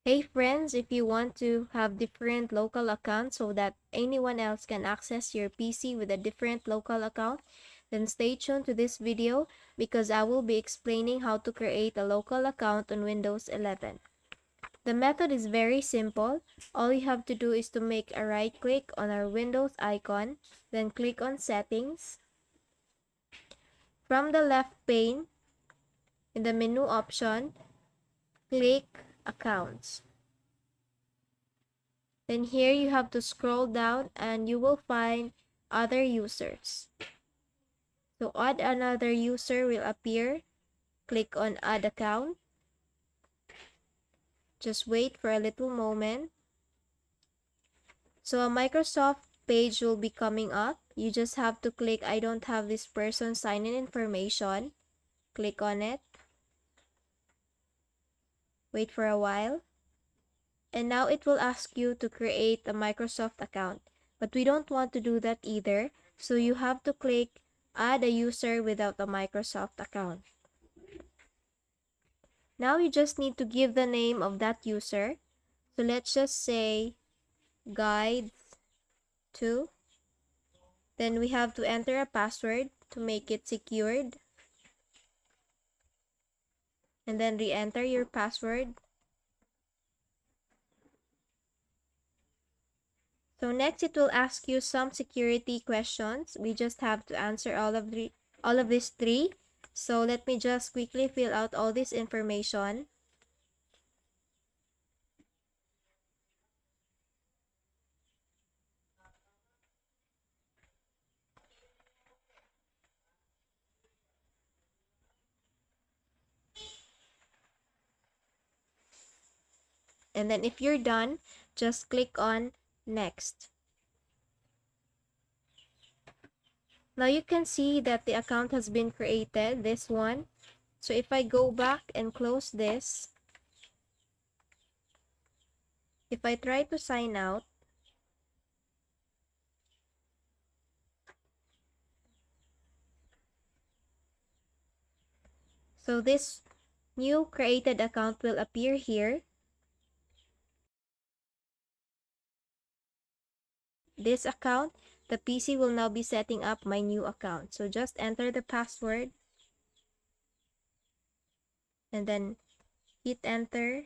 Hey friends, if you want to have different local accounts so that anyone else can access your PC with a different local account, then stay tuned to this video because I will be explaining how to create a local account on Windows 11. The method is very simple. All you have to do is to make a right click on our Windows icon, then click on Settings. From the left pane, in the menu option, click Accounts. Then here you have to scroll down and you will find other users. So add another user will appear. Click on add account. Just wait for a little moment. So a Microsoft page will be coming up. You just have to click I don't have this person sign in information. Click on it. Wait for a while. And now it will ask you to create a Microsoft account. But we don't want to do that either. So you have to click add a user without a Microsoft account. Now you just need to give the name of that user. So let's just say guides 2. Then we have to enter a password to make it secured. And then re-enter your password. So next it will ask you some security questions. We just have to answer all of these three. So let me just quickly fill out all this information. And then if you're done, just click on next. Now you can see that the account has been created, this one. So if I go back and close this, if I try to sign out, so this new created account will appear here. This account, the PC will now be setting up my new account. So just enter the password and then hit enter.